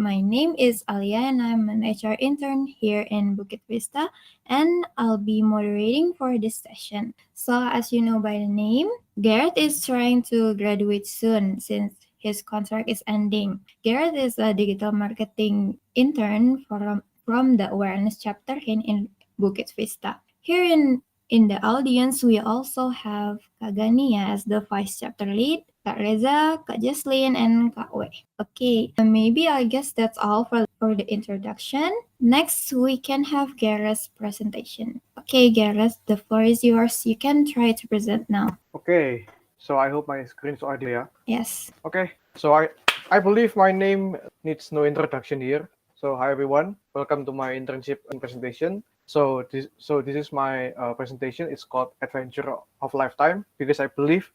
My name is Alia and I'm an HR intern here in Bukit Vista and I'll be moderating for this session. So as you know by the name, Gareth is trying to graduate soon since his contract is ending. Gareth is a digital marketing intern from the awareness chapter in Bukit Vista. Here in the audience, we also have Kak Gania as the vice chapter lead, Kak Reza, Kak Jaslyn, and Kak Wei. Okay, maybe I guess that's all for the introduction. Next, we can have Gareth's presentation. Okay, Gareth, the floor is yours. You can try to present now. Okay, so I hope my screen is audio, yeah? Yes. Okay, so I believe my name needs no introduction here. So hi everyone, welcome to my internship presentation. So this is my presentation. It's called Adventure of Lifetime because I believe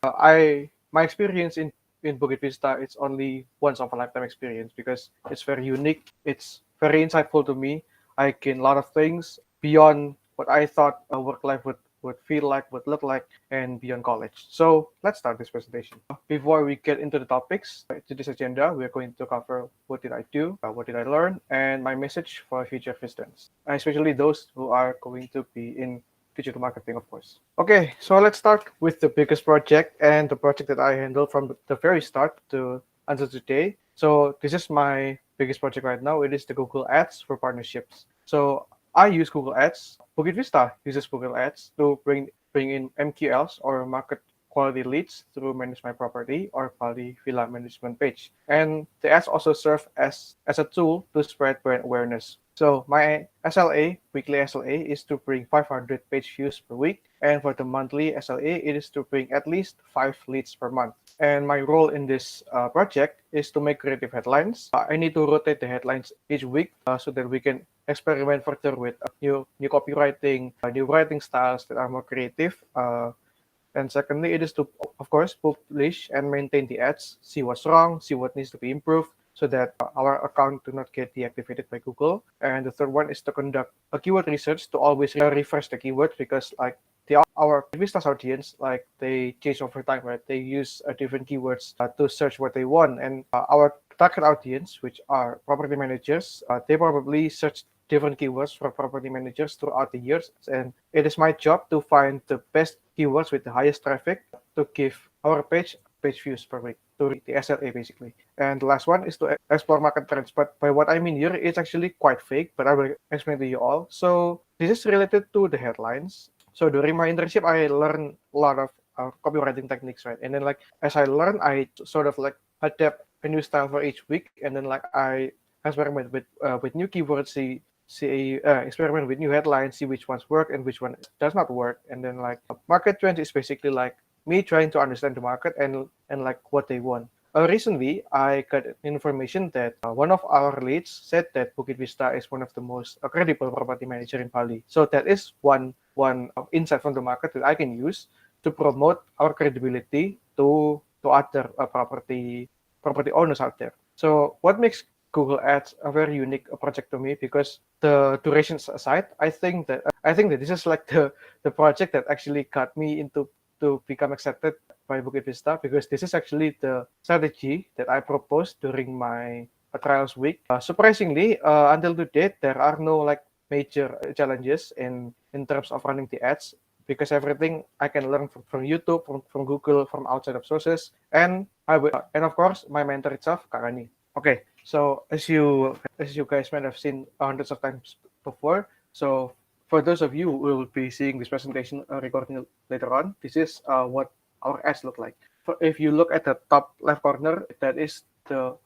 my experience in Bukit Vista, it's only once of a lifetime experience because it's very unique. It's very insightful to me. I gain a lot of things beyond what I thought a work life would feel like, would look like, and beyond college. So let's start this presentation. Before we get into the topics to this agenda, we're going to cover what did I do, what did I learn, and my message for future students, especially those who are going to be in digital marketing, of course. Okay, so let's start with the biggest project and the project that I handled from the very start to until today. So this is my biggest project right now. It is the Google Ads for partnerships. So I use Google Ads. Bukit Vista uses Google Ads to bring in MQLs or market quality leads through Manage My Property or Bali Villa Management page. And the ads also serve as a tool to spread brand awareness. So my SLA, weekly SLA, is to bring 500 page views per week. And for the monthly SLA, it is to bring at least 5 leads per month. And my role in this project is to make creative headlines. I need to rotate the headlines each week so that we can experiment further with new copywriting, new writing styles that are more creative. And secondly, it is to, of course, publish and maintain the ads, see what's wrong, see what needs to be improved, so that our account do not get deactivated by Google. And the third one is to conduct a keyword research to always refresh the keywords because our Vista's audience, they change over time, right? They use different keywords to search what they want. And our target audience, which are property managers, they probably search different keywords for property managers throughout the years. And it is my job to find the best keywords with the highest traffic to give our page views per week to reach the SLA basically. And the last one is to explore market trends. But by what I mean here, it's actually quite vague, but I will explain to you all. So this is related to the headlines. So during my internship, I learned a lot of copywriting techniques, right? And then as I learn, I sort of adapt a new style for each week, and then I experiment with new keywords, experiment with new headlines, see which ones work and which one does not work, and then market trends is basically me trying to understand the market and what they want. Recently, I got information that one of our leads said that Bukit Vista is one of the most credible property manager in Bali. So that is one insight from the market that I can use to promote our credibility to other property owners out there. So what makes Google Ads a very unique project to me because the durations aside, I think that this is the project that actually got me into to become accepted by Bukit Vista because this is actually the strategy that I proposed during my trials week. Surprisingly, until today, there are no major challenges in terms of running the ads because everything I can learn from YouTube, from Google, from outside of sources, and of course my mentor itself, Karani. Okay, so as you guys might have seen hundreds of times before, so for those of you who will be seeing this presentation recording later on, this is what our ads look like. If you look at the top left corner, that is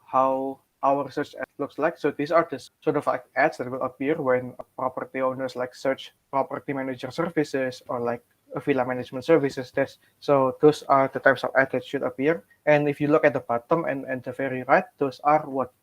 how our search ad looks like. So these are the sort of ads that will appear when property owners search property manager services or villa management services. So those are the types of ads that should appear. And if you look at the bottom and the very right, those are what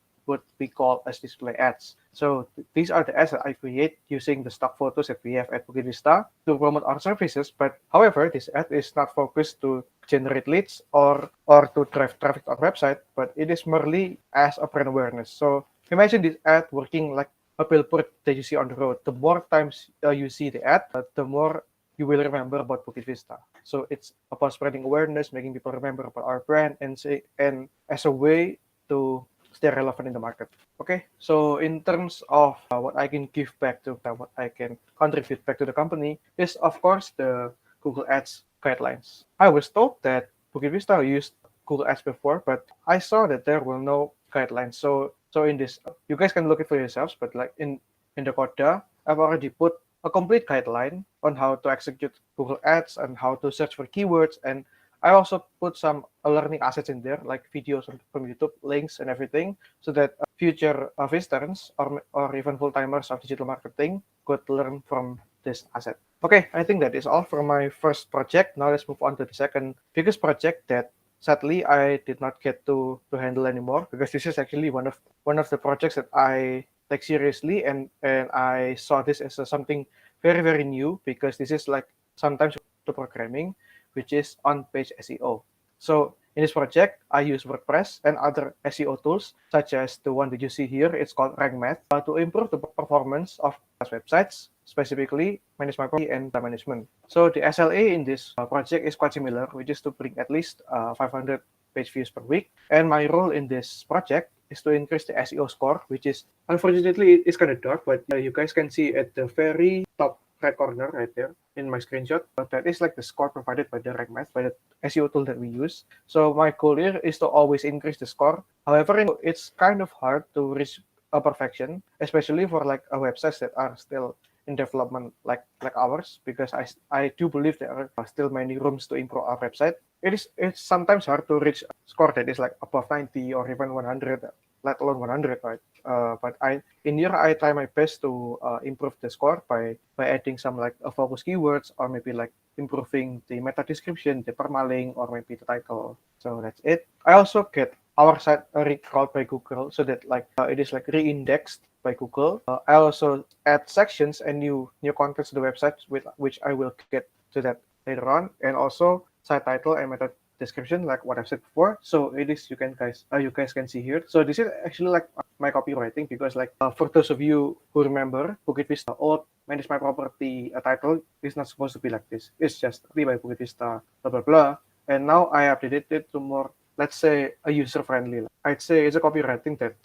we call as display ads. So these are the ads that I create using the stock photos that we have at Bukit Vista to promote our services. But however, this ad is not focused to generate leads or to drive traffic to our website, but it is merely as a brand awareness. So imagine this ad working like a billboard that you see on the road. The more times you see the ad, the more you will remember about Bukit Vista. So it's about spreading awareness, making people remember about our brand, and as a way to stay relevant in the market. Okay, so in terms of what I can give back to, what I can contribute back to the company is, of course, the Google Ads guidelines. I was told that Bukit Vista used Google Ads before, but I saw that there were no guidelines. So in this, you guys can look it for yourselves. But like in the Coda, I've already put a complete guideline on how to execute Google Ads and how to search for keywords. And I also put some learning assets in there, like videos from YouTube, links, and everything, so that future visitors or even full timers of digital marketing could learn from this asset. Okay, I think that is all for my first project. Now let's move on to the second biggest project that sadly I did not get to handle anymore, because this is actually one of the projects that I take seriously, and I saw this as something very very new, because this is like sometimes to programming, which is on-page SEO. So in this project, I use WordPress and other SEO tools, such as the one that you see here. It's called RankMath, to improve the performance of websites, specifically management and data management. So the SLA in this project is quite similar, which is to bring at least 500 page views per week. And my role in this project is to increase the SEO score, which is unfortunately it's kind of dark, but you guys can see at the very top right corner right there in my screenshot. That is like the score provided by the RankMath, by the SEO tool that we use. So my goal here is to always increase the score. However, it's kind of hard to reach a perfection, especially for like websites that are still in development like ours, because I do believe there are still many rooms to improve our website. It's sometimes hard to reach a score that is like above 90 or even 100, let alone 100, right? But in here I try my best to improve the score by adding some like focus keywords, or maybe like improving the meta description, the permalink, or maybe the title. So that's it. I also get our site recrawled by Google, so that like it is like re-indexed by Google. I also add sections and new contents to the website, with which I will get to that later on, and also site title and meta description, like what I've said before. So it is, you guys can see here. So this is actually like my copywriting, because like for those of you who remember, Bukit Vista old manage my property title is not supposed to be like this. It's just by Bukit Vista blah blah blah. And now I updated it to more, let's say, a user friendly. I'd say it's a copywriting that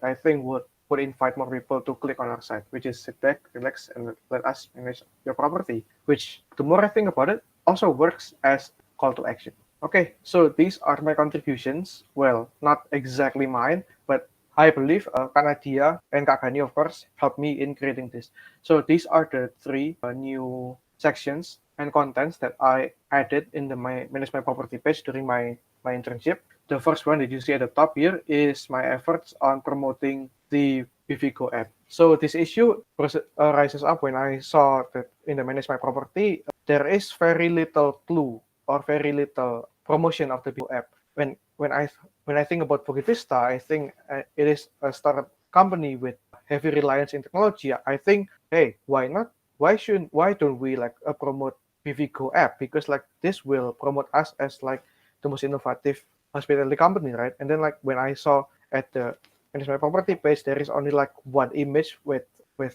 I think would invite more people to click on our site, which is sit back, relax, and let us manage your property. Which, the more I think about it, also works as call to action. Okay, so these are my contributions. Well, not exactly mine, but I believe Kak Nadia and Kak Gani, of course, helped me in creating this. So these are the three new sections and contents that I added in my Manage My Property page during my internship. The first one that you see at the top here is my efforts on promoting the Bivigo app. So this issue rises up when I saw that in the Manage My Property, there is very little clue or very little promotion of the Bivigo app. When I think about Bukit Vista, I think it is a startup company with heavy reliance in technology. I think, hey, why not? Why don't we like promote Bivigo app? Because like this will promote us as like the most innovative hospitality company, right? And then like when I saw at the Manage My Property page, there is only like one image with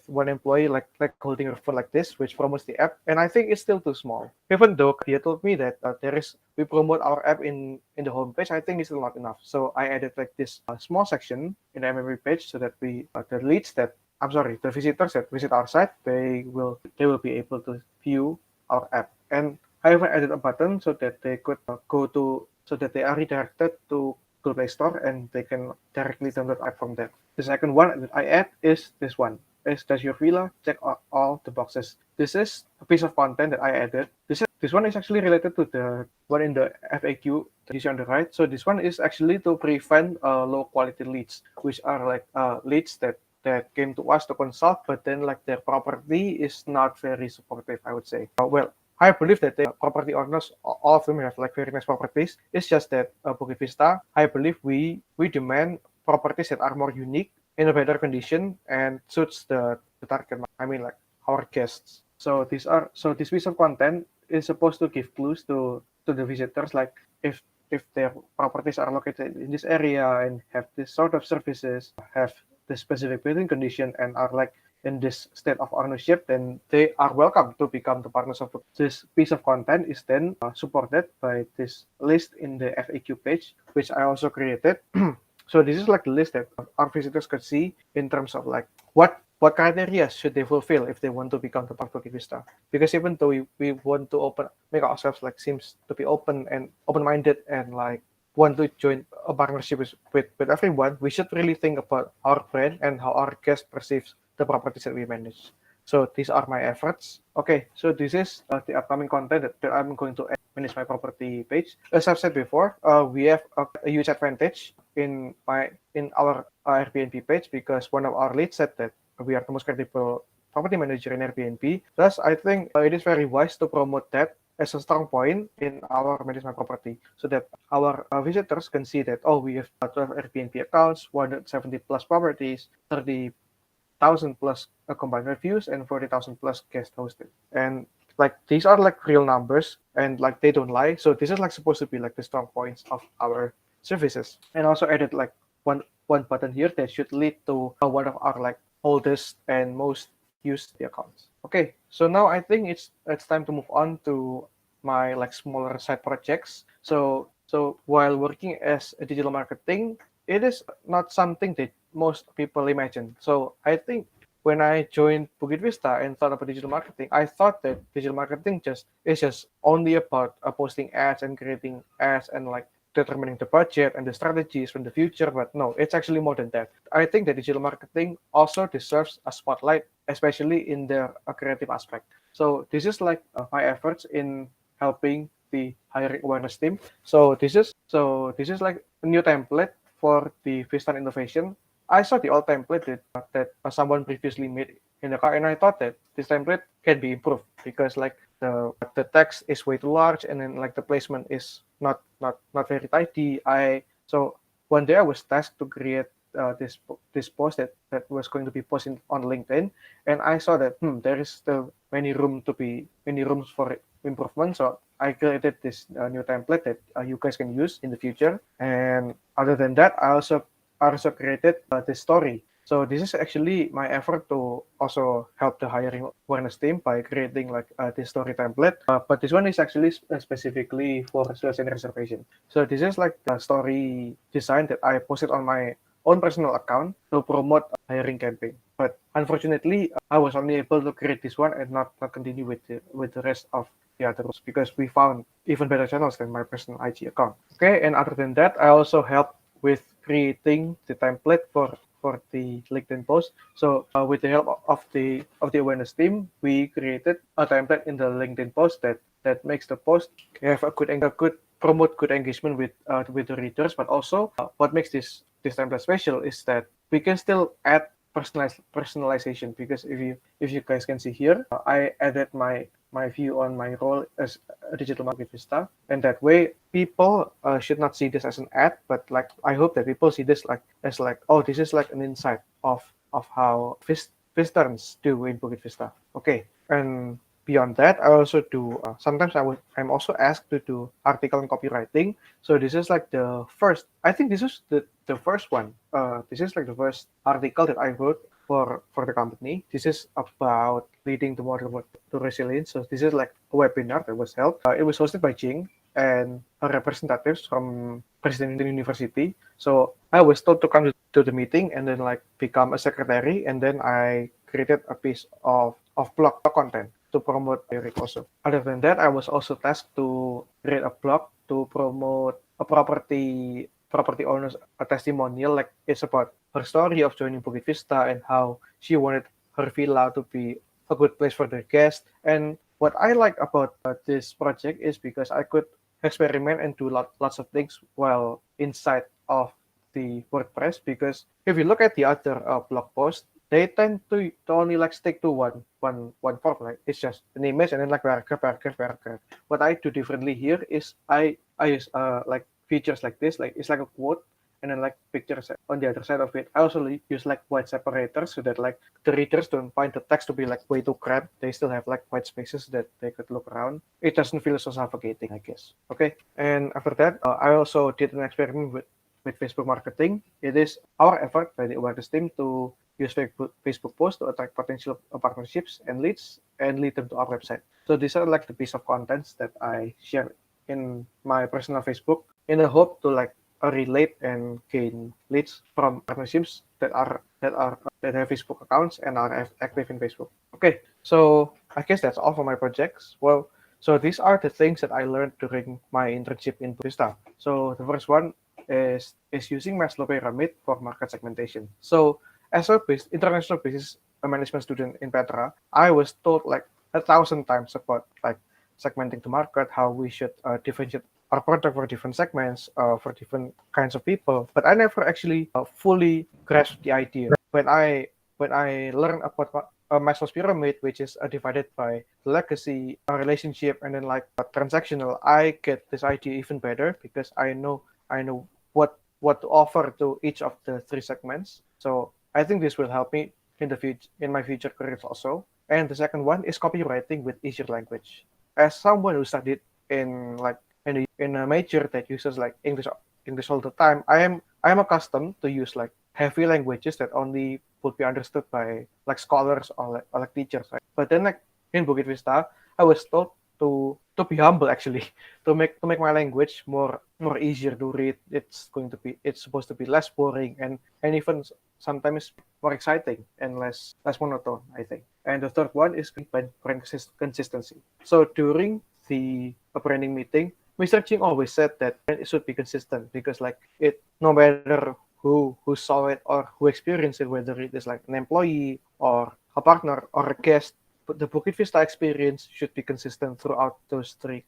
one employee like holding a phone like this, which promotes the app, and I think it's still too small. Even though Dia told me that we promote our app in the homepage, I think it's still not enough. So I added like this small section in the MMP page, so that the visitors that visit our site, they will be able to view our app. And I even added a button so that they could so that they are redirected to Google Play Store, and they can directly download app from there. The second one that I add is this one. Does your villa check all the boxes? This is a piece of content that I added. This one is actually related to the one in the FAQ that you see on the right. So this one is actually to prevent low quality leads, which are like leads that came to us to consult, but then like their property is not very supportive, I would say. Well, I believe that the property owners, all of them have like very nice properties. It's just that Bukit Vista, I believe we demand properties that are more unique, in a better condition, and suits the target. I mean, like our guests. So this piece of content is supposed to give clues to the visitors, like if their properties are located in this area and have this sort of services, have the specific building condition, and are like in this state of ownership, then they are welcome to become the partners of this piece of content. Is then supported by this list in the FAQ page, which I also created. So this is like the list that our visitors could see in terms of like what criteria should they fulfill if they want to become the part of Bukit Vista. Because even though we want to make ourselves like seems to be open-minded and like want to join a partnership with everyone, we should really think about our brand and how our guest perceives the properties that we manage. So these are my efforts. Okay, so this is the upcoming content that I'm going to manage my property page. As I've said before, we have a huge advantage in our Airbnb page because one of our leads said that we are the most credible property manager in Airbnb. Thus, I think it is very wise to promote that as a strong point in our manage my property so that our visitors can see that, oh, we have 12 Airbnb accounts, 170 plus properties, 30,000 plus combined reviews, and 40,000 plus guest hosted. And like these are like real numbers and like they don't lie. So this is like supposed to be like the strong points of our services. And also added like one button here that should lead to one of our like oldest and most used accounts. Okay, so now I think it's time to move on to my like smaller side projects. So while working as a digital marketing, it is not something that most people imagine. So I think when I joined Bukit Vista and thought about digital marketing, I thought that digital marketing just is just only about posting ads and creating ads and like determining the budget and the strategies from the future. But no, it's actually more than that. I think that digital marketing also deserves a spotlight, especially in the creative aspect. So this is like my efforts in helping the hiring awareness team. So this is like a new template for the Vista innovation. I saw the old template that someone previously made in the car, and I thought that this template can be improved because like the text is way too large, and then like the placement is not very tidy. So one day I was tasked to create this post that was going to be posted on LinkedIn, and I saw that there is still many rooms for improvement. So I created this new template that you guys can use in the future. And other than that, I also created this story. So this is actually my effort to also help the hiring awareness team by creating like this story template. But this one is actually specifically for sales and reservation. So this is like the story design that I posted on my own personal account to promote a hiring campaign. But unfortunately, I was only able to create this one and not continue with the rest of the others because we found even better channels than my personal IG account. Okay, and other than that, I also helped with creating the template for the LinkedIn post. So with the help of the awareness team, we created a template in the LinkedIn post that makes the post have a good promote good engagement with the readers. But also, what makes this template special is that we can still add personalization because if you guys can see here, I added my view on my role as a digital marketer, and that way people should not see this as an ad, but like I hope that people see this like as like, oh, this is like an insight of how Vistans do in Bukit Vista. Okay, and beyond that, I also do sometimes I'm also asked to do article and copywriting. So this is like the first. I think this is the first one. This is like the first article that I wrote for the company. This is about leading the model to resilience. So this is like a webinar that was held. It was hosted by Jing and representatives from President University. So I was told to come to the meeting and then like become a secretary, and then I created a piece of blog content to promote Eric also. Other than that, I was also tasked to create a blog to promote a property owners a testimonial. Like it's about her story of joining Bukit Vista and how she wanted her villa to be a good place for their guests. And what I like about this project is because I could experiment and do lots of things while inside of the WordPress. Because if you look at the other blog posts, they tend to only like stick to one form. Like it's just an image and then like paragraph. What I do differently here is I use like features like this. Like it's like a quote and then like pictures on the other side of it. I also use like white separators so that like the readers don't find the text to be like way too cramped. They still have like white spaces that they could look around. It doesn't feel so suffocating, I guess. Okay, and after that, I also did an experiment with Facebook marketing. It is our effort by the awareness team to use Facebook posts to attract potential partnerships and leads and lead them to our website. So these are like the piece of contents that I share in my personal Facebook in the hope to like relate and gain leads from partnerships that have Facebook accounts and are active in Facebook. Okay, so I guess that's all for my projects. Well, so these are the things that I learned during my internship in Vista. So the first one is using Maslow pyramid for market segmentation. So as a international business management student in Petra, I was told like 1,000 times about like segmenting the market, how we should differentiate our product for different segments, for different kinds of people. But I never actually fully grasped the idea. When I learned about Maslow's pyramid, which is divided by legacy, relationship, and then like transactional, I get this idea even better because I know what to offer to each of the three segments. So I think this will help me in the future in my future careers also. And the second one is copywriting with easier language. As someone who studied in like in a major that uses like English all the time, I am accustomed to use like heavy languages that only would be understood by like scholars or like teachers, right? But then like in Bukit Vista, I was told to be humble actually, to make my language more easier to read. It's supposed to be less boring and even sometimes more exciting and less monotone, I think. And the third one is brand consistency. So during the branding meeting, Mr. Ching always said that it should be consistent because like it no matter who saw it or who experienced it, whether it is like an employee or a partner or a guest, but the Bukit Vista experience should be consistent throughout those three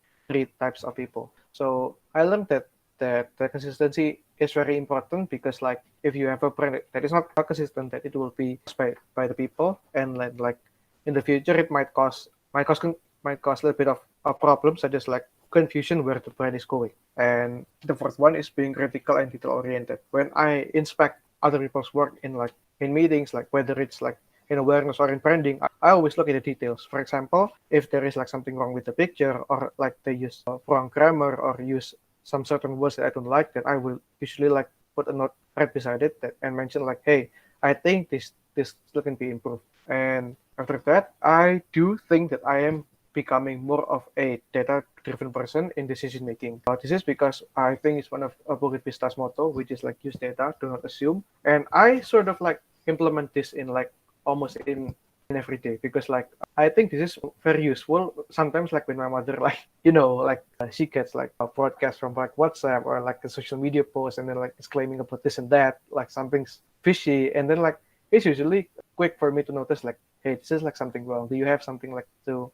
types of people. So I learned that the consistency is very important because like if you have a brand that is not consistent, that it will be used by the people, and like in the future it might cause a little bit of a problem such as like confusion where the brand is going. And the fourth one is being critical and detail oriented. When I inspect other people's work in meetings, like whether it's like in awareness or in branding, I always look at the details. For example, if there is like something wrong with the picture or like they use wrong grammar or use some certain words that I don't like, then I will usually like put a note right beside it and mention like, hey, I think this still can be improved. And after that, I do think that I am becoming more of a data-driven person in decision making. This is because I think it's one of Bukit Vista's motto, which is like use data, do not assume. And I sort of like implement this in like almost in every day because like I think this is very useful. Sometimes like when my mother like like she gets like a broadcast from like WhatsApp or like a social media post and then like it's claiming about this and that, like something's fishy, and then like it's usually quick for me to notice like, hey, this is like something wrong. Do you have something like to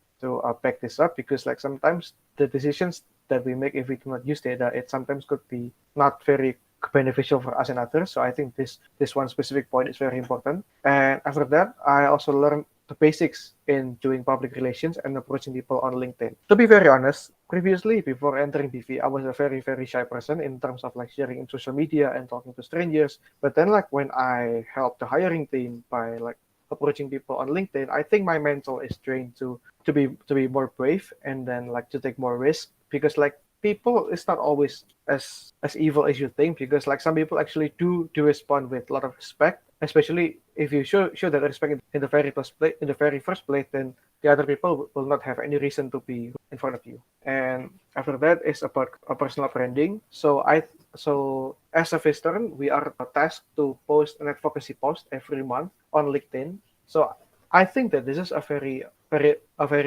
back this up? Because like sometimes the decisions that we make if we do not use data, it sometimes could be not very beneficial for us and others. So I think this one specific point is very important. And after that, I also learned the basics in doing public relations and approaching people on LinkedIn. To be very honest, previously before entering BV, I was a very shy person in terms of like sharing in social media and talking to strangers. But then like when I helped the hiring team by like approaching people on LinkedIn, I think my mental is trained to be more brave and then like to take more risk because like people is not always as evil as you think because like some people actually do respond with a lot of respect, especially if you show that respect in the very first place, then the other people will not have any reason to be in front of you. And after that is about a personal branding. So as a visitor, we are tasked to post an advocacy post every month on LinkedIn. So I think that this is a very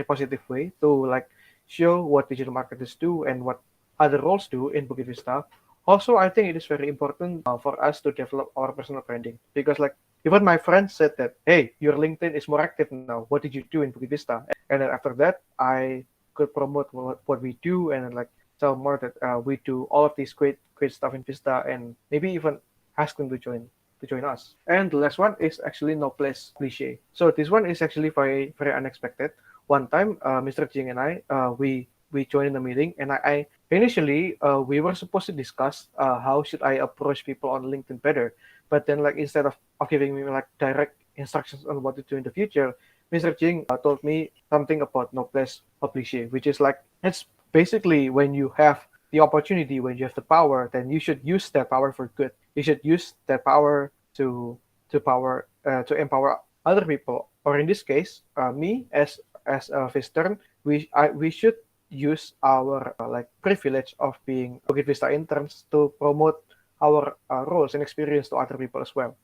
positive way to like show what digital marketers do and what other roles do in Bukit Vista. Also, I think it is very important for us to develop our personal branding because, like, even my friends said that, "Hey, your LinkedIn is more active now. What did you do in Bukit Vista?" And then after that, I could promote what we do and then, like tell more that we do all of these great stuff in Vista and maybe even ask them to join us. And the last one is actually no place cliche. So this one is actually very unexpected. One time, Mr. Jing and I, we joined in the meeting, and I initially we were supposed to discuss how should I approach people on LinkedIn better. But then, like instead of giving me like direct instructions on what to do in the future, Mr. Jing told me something about no place cliche, which is like it's basically when you have the opportunity, when you have the power, then you should use that power for good. You should use that power to empower other people, or in this case, me as a visitor, we should use our like privilege of being Bukit Vista interns to promote our roles and experience to other people as well.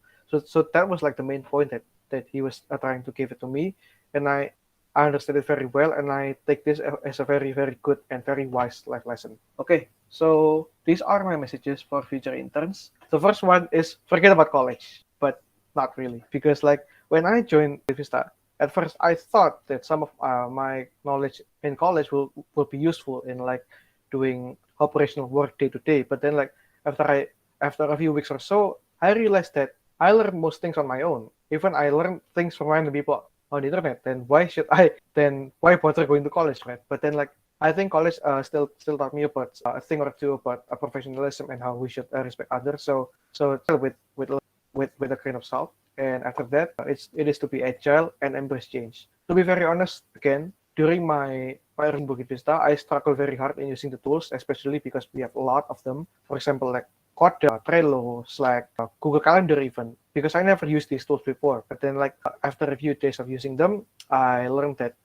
So that was like the main point that he was trying to give it to me, and I understood it very well, and I take this as a very, very good and very wise life lesson. Okay, so these are my messages for future interns. The first one is forget about college, but not really, because like when I joined Vista, at first I thought that some of my knowledge in college will be useful in like doing operational work day to day. But then like after I after a few weeks or so, I realized that I learned most things on my own. Even I learned things from random people on the internet. Then why bother going to college, right? But then like I think college still taught me about a thing or two about professionalism and how we should respect others. So with a grain of salt. And after that, it is to be agile and embrace change. To be very honest, again, during my prior in Bukit Vista, I struggle very hard in using the tools, especially because we have a lot of them. For example, like Koda, Trello, Slack, Google Calendar even, because I never used these tools before. But then like after a few days of using them, I learned that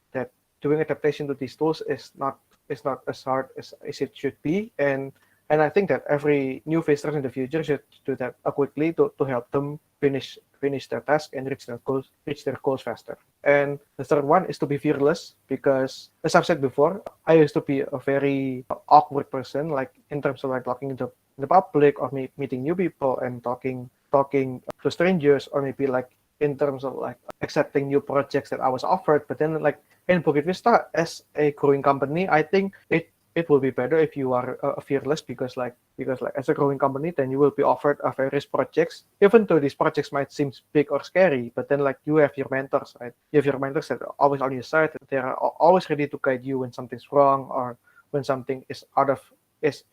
doing adaptation to these tools is not as hard as it should be. And I think that every new visitors in the future should do that quickly to help them finish their task and reach their goals faster. And the third one is to be fearless because, as I've said before, I used to be a very awkward person, like in terms of like talking in the public or meeting new people and talking to strangers, or maybe like in terms of like accepting new projects that I was offered. But then like in Bukit Vista as a growing company, I think it will be better if you are fearless because like as a growing company, then you will be offered various projects, even though these projects might seem big or scary. But then like you have your mentors, right? You have your mentors that are always on your side. They are always ready to guide you when something's wrong or when something is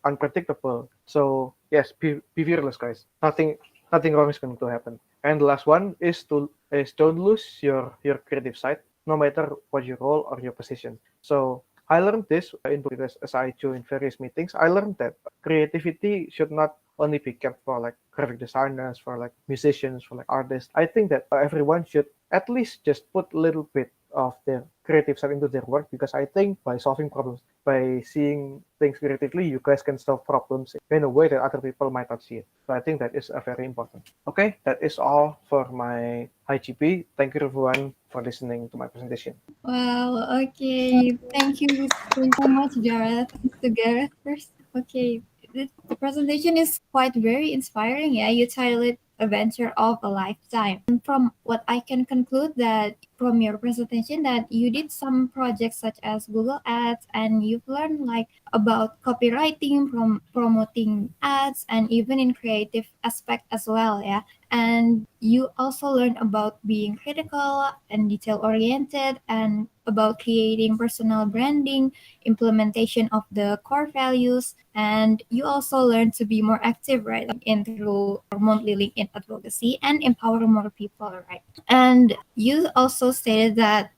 unpredictable. So yes, be fearless, guys. Nothing wrong is going to happen. And the last one is don't lose your creative side, no matter what your role or your position. So I learned this in Buddhist as I joined various meetings. I learned that creativity should not only be kept for like graphic designers, for like musicians, for like artists. I think that everyone should at least just put a little bit of their creative side into their work, because I think by solving problems, by seeing things creatively, you guys can solve problems in a way that other people might not see it. So I think that is very important. Okay, that is all for my IGP. Thank you everyone for listening to my presentation. Wow, okay. Thank you so much, Gareth. Thanks to Gareth first. Okay. The presentation is quite very inspiring. Yeah, you titled it Adventure of a Lifetime. And from what I can conclude that from your presentation that you did some projects such as Google Ads and you've learned like about copywriting from promoting ads and even in creative aspect as well, yeah. And you also learn about being critical and detail oriented and about creating personal branding, implementation of the core values, and you also learn to be more active, right, in through our monthly LinkedIn advocacy and empower more people, right? And you also stated that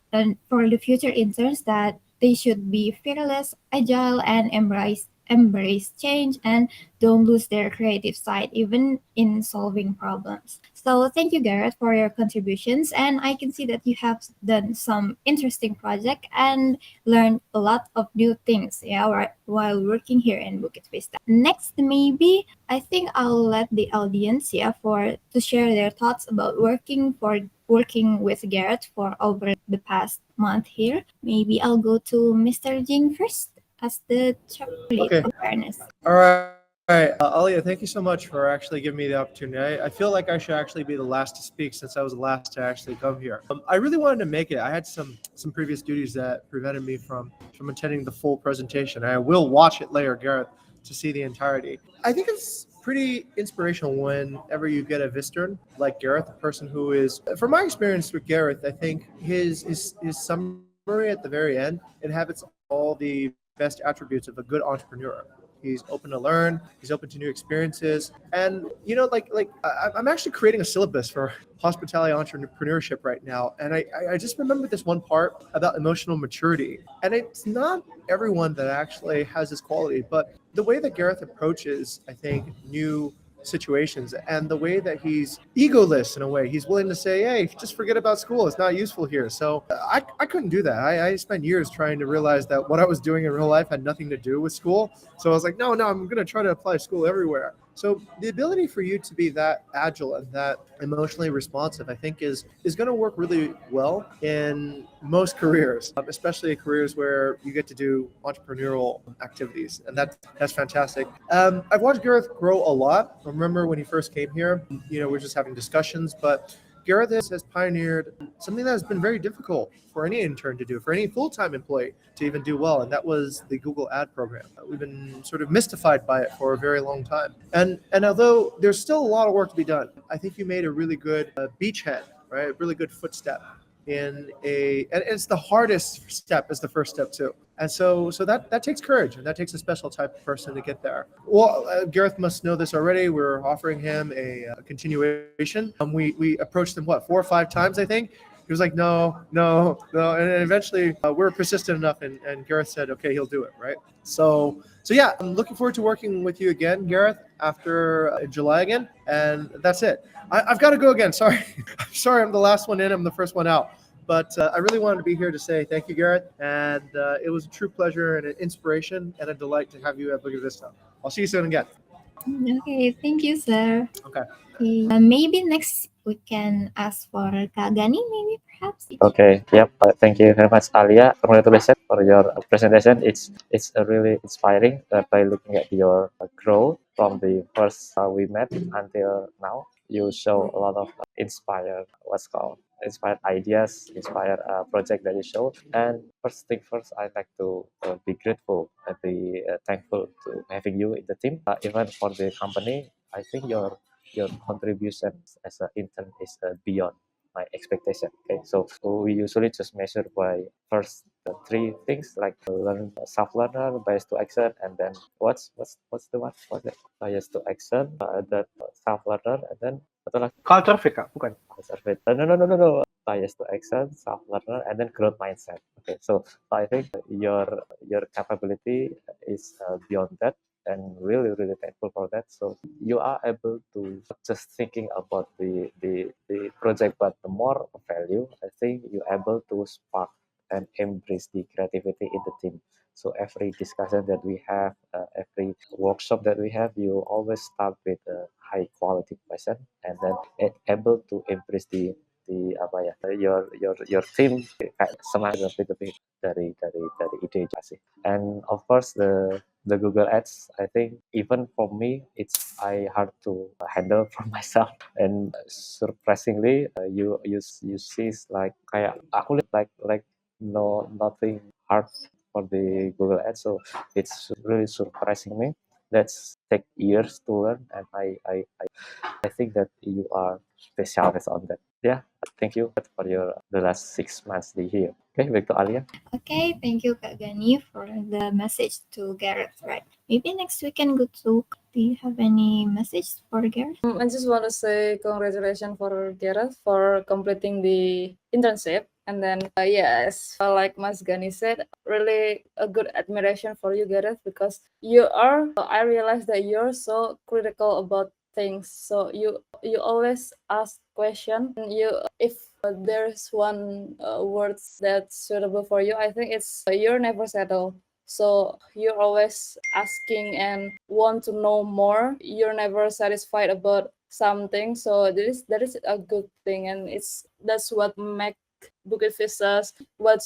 for the future interns that they should be fearless, agile, and embrace change and don't lose their creative side even in solving problems. So thank you, Garrett, for your contributions, and I can see that you have done some interesting project and learned a lot of new things, yeah, while working here in Bukit Vista. Next, maybe I think I'll let the audience, yeah, for to share their thoughts about working with Garrett for over the past month here. Maybe I'll go to Mr. Jing first as the chapter lead Okay. of fairness. All right. Alia, thank you so much for actually giving me the opportunity. I feel like I should actually be the last to speak since I was the last to actually come here. I really wanted to make it. I had some previous duties that prevented me from attending the full presentation. I will watch it later, Gareth, to see the entirety. I think it's pretty inspirational whenever you get a visitor like Gareth, a person who is, from my experience with Gareth, I think his summary at the very end inhabits all the best attributes of a good entrepreneur. He's open to learn. He's open to new experiences, and I'm actually creating a syllabus for hospitality entrepreneurship right now. And I just remember this one part about emotional maturity, and it's not everyone that actually has this quality, but the way that Gareth approaches, I think, new situations and the way that he's egoless in a way. He's willing to say, hey, just forget about school. It's not useful here. So I couldn't do that. I spent years trying to realize that what I was doing in real life had nothing to do with school. So I was like, no, I'm going to try to apply school everywhere. So the ability for you to be that agile and that emotionally responsive, I think, is going to work really well in most careers, especially careers where you get to do entrepreneurial activities, and that's fantastic. I've watched Gareth grow a lot. I remember when he first came here, we're just having discussions, but Gareth has pioneered something that has been very difficult for any intern to do, for any full-time employee to even do well, and that was the Google ad program. We've been sort of mystified by it for a very long time. And although there's still a lot of work to be done, I think you made a really good beachhead, right? A really good footstep and it's the hardest step is the first step too. And so that takes courage, and that takes a special type of person to get there. Well, Gareth must know this already. We're offering him a continuation. We approached him 4 or 5 times, I think. He was like, no, and then eventually we were persistent enough, and Gareth said, okay, he'll do it, right? So yeah, I'm looking forward to working with you again, Gareth, after July again, and that's it. I've got to go again. Sorry, I'm sorry, I'm the last one in. I'm the first one out. But I really wanted to be here to say thank you, Gareth, and it was a true pleasure and an inspiration and a delight to have you at Bukit Vista. I'll see you soon again. Okay, thank you, sir. Okay. Okay, maybe next we can ask for Kak Gani, maybe perhaps. Okay, yep. Thank you very much, Alia. Congratulations for your presentation. It's really inspiring by looking at your growth from the first we met until now. You show a lot of inspired ideas, inspired project that you show. And first thing first, I'd like to be grateful and be thankful to having you in the team. Even for the company, I think your contribution as an intern is beyond my expectation. Okay, so we usually just measure by first the 3 things like learn self-learner, bias to action, and then what's the one? What's it? Bias to action, then self-learner, and then atau lagi Culture fit, Kak, bukan? survey. No. Bias to action, self-learner, and then growth mindset. Okay, so I think your capability is beyond that, and really thankful for that. So you are able to not just thinking about the project, but the more value. I think you're able to spark and embrace the creativity in the team. So every discussion that we have, every workshop that we have, you always start with a high quality question, and then able to embrace apa ya your team kayak semangat lebih dari ide aja sih. And of course the Google Ads, I think even for me it's hard to handle for myself, and surprisingly you see like kayak aku lihat like nothing hard for the Google Ads, so it's really surprising me. That's take years to learn, and I think that you are specialist on that. Yeah, thank you for the last 6 months here. Okay, back to Alia. Okay, thank you, Kak Gani, for the message to Gareth. Right. Maybe next we can go to. Do you have any message for Gareth? I just want to say congratulations for Gareth for completing the internship. And then, yes, like Mas Gani said, really a good admiration for you, Gareth, because I realized that you're so critical about things. So you always ask question. If there's one words that's suitable for you, I think it's you're never settle. So you're always asking and want to know more. You're never satisfied about something. So that is a good thing, and that's what make Bukit Vistas what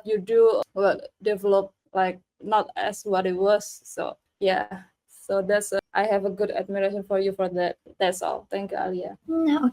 you do develop like not as what it was. So yeah. So that's I have a good admiration for you for that. That's all. Thank you, Alia.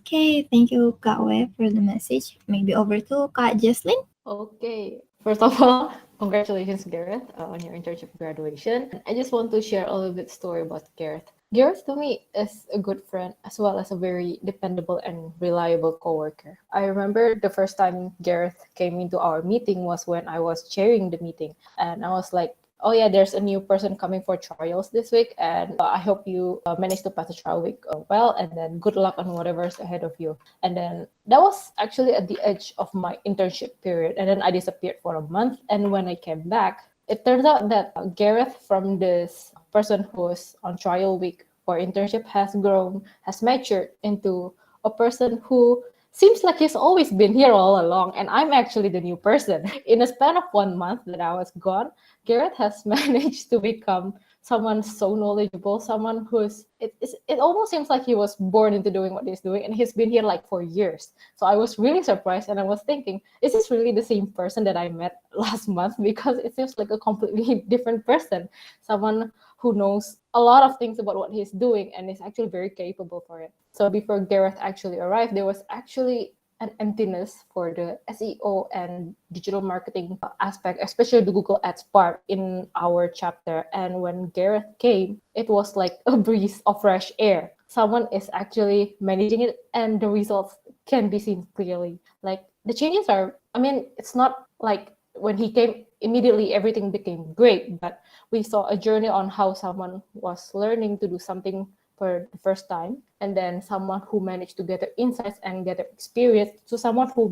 Okay, thank you, Kak We, for the message. Maybe over to Kak Jesslyn. Okay, first of all, congratulations, Gareth, on your internship graduation. I just want to share a little bit story about Gareth. Gareth to me is a good friend as well as a very dependable and reliable coworker. I remember the first time Gareth came into our meeting was when I was chairing the meeting, and I was like, oh yeah, there's a new person coming for trials this week, and I hope you manage to pass the trial week well, and then good luck on whatever's ahead of you. And then that was actually at the edge of my internship period, and then I disappeared for a month, and when I came back, it turns out that Gareth, from this person who was on trial week for internship, has matured into a person who seems like he's always been here all along, and I'm actually the new person. In a span of 1 month that I was gone, Gareth has managed to become someone so knowledgeable, someone it almost seems like he was born into doing what he's doing, and he's been here like for years. So I was really surprised, and I was thinking, is this really the same person that I met last month? Because it seems like a completely different person, someone who knows a lot of things about what he's doing and is actually very capable for it. So before Gareth actually arrived, there was actually an emptiness for the SEO and digital marketing aspect, especially the Google Ads part in our chapter. And when Gareth came, it was like a breeze of fresh air. Someone is actually managing it, and the results can be seen clearly. Like the changes are, I mean, it's not like when he came, immediately everything became great, but we saw a journey on how someone was learning to do something for the first time, and then someone who managed to gather insights and gather experience to someone who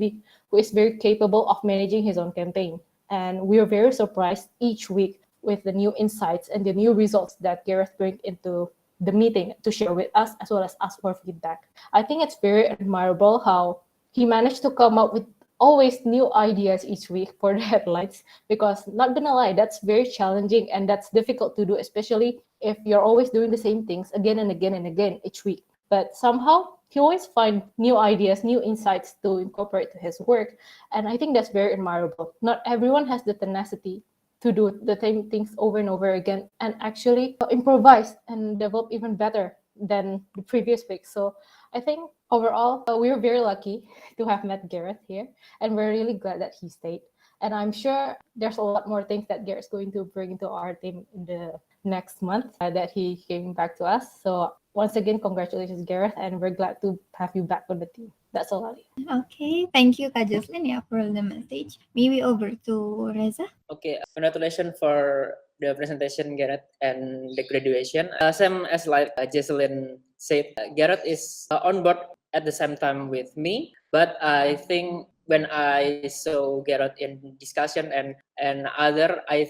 is very capable of managing his own campaign. And we are very surprised each week with the new insights and the new results that Gareth brings into the meeting to share with us, as well as ask for feedback. I think it's very admirable how he managed to come up with always new ideas each week for the headlines, because not gonna lie, that's very challenging and that's difficult to do, especially if you're always doing the same things again and again and again each week. But somehow he always find new ideas, new insights to incorporate to his work, and I think that's very admirable. Not everyone has the tenacity to do the same things over and over again and actually improvise and develop even better than the previous week. So I think overall, we were very lucky to have met Gareth here, and we're really glad that he stayed. And I'm sure there's a lot more things that Gareth's going to bring into our team in the next month that he came back to us. So once again, congratulations, Gareth, and we're glad to have you back on the team. That's all, Ali. Okay, thank you, Kak Jocelyn, yeah, for the message. Maybe over to Reza. Okay, congratulations for the presentation, Gareth, and the graduation. Same as like Jocelyn said, Gareth is on board at the same time with me. But I think when I saw Gareth in discussion and other, I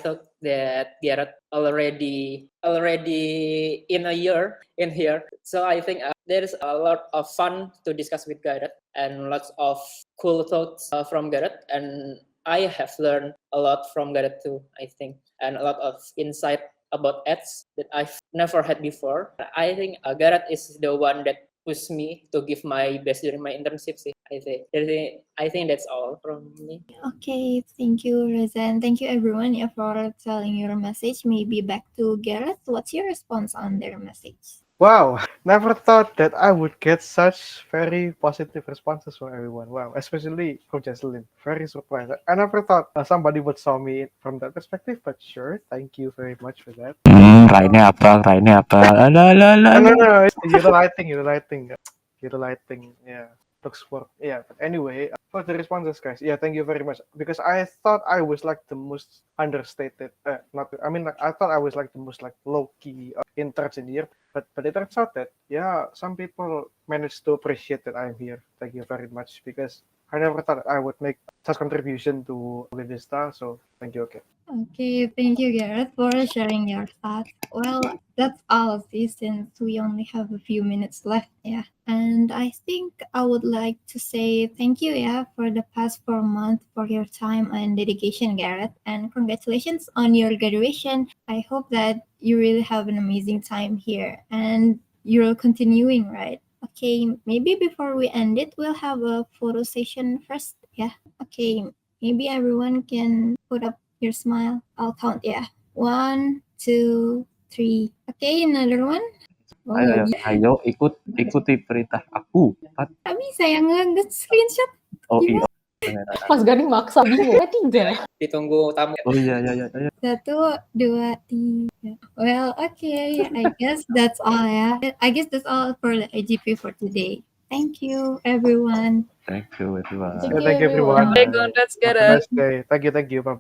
thought that Gareth already in a year in here. So I think there is a lot of fun to discuss with Gareth and lots of cool thoughts from Gareth, and I have learned a lot from Gareth too, I think, and a lot of insight about ads that I've never had before. I think Gareth is the one that pushed me to give my best during my internship. I think that's all from me. Okay, thank you, Reza, and thank you everyone, yeah, for telling your message. Maybe back to Gareth. What's your response on their message? Wow, never thought that I would get such very positive responses from everyone. Wow, especially from Jesselyn. Very surprised. I never thought somebody would saw me from that perspective, but sure, thank you very much for that. Rainnya apa? Rainnya apa? Alah, alah, alah, No, no, alah. no, it's utilizing, yeah. Looks for, yeah. But anyway, for the responses, guys, yeah, thank you very much. Because I thought I was like the most understated, I thought I was like the most like low key interns in here. But it turns out that, yeah, some people managed to appreciate that I'm here. Thank you very much, because I never thought I would make such contribution to Bukit Vista. So thank you again. Okay, thank you, Gareth, for sharing your thoughts. Well, that's all of this since we only have a few minutes left, yeah. And I think I would like to say thank you, yeah, for the past 4 months for your time and dedication, Gareth, and congratulations on your graduation. I hope that you really have an amazing time here and you're continuing, right? Okay, maybe before we end it, we'll have a photo session first, yeah. Okay, maybe everyone can put up your smile. I'll count, yeah. 1, 2, 3. Okay, another one. Oh, Ayo, ikuti perintah aku. tak bisa yang nge-screenshot. Oh iya. Mas Gani maksa bingung. Tidak. Ditunggu tamu. Oh iya, iya, iya. 1, 2, 3. Well, okay. I guess that's all, yeah. I guess that's all for the IGP for today. Thank you, everyone. Thank you, everyone. Thank you, Thank you, everyone. everyone. Hey, congrats, Have a Gareth. nice day. Thank you. Bye.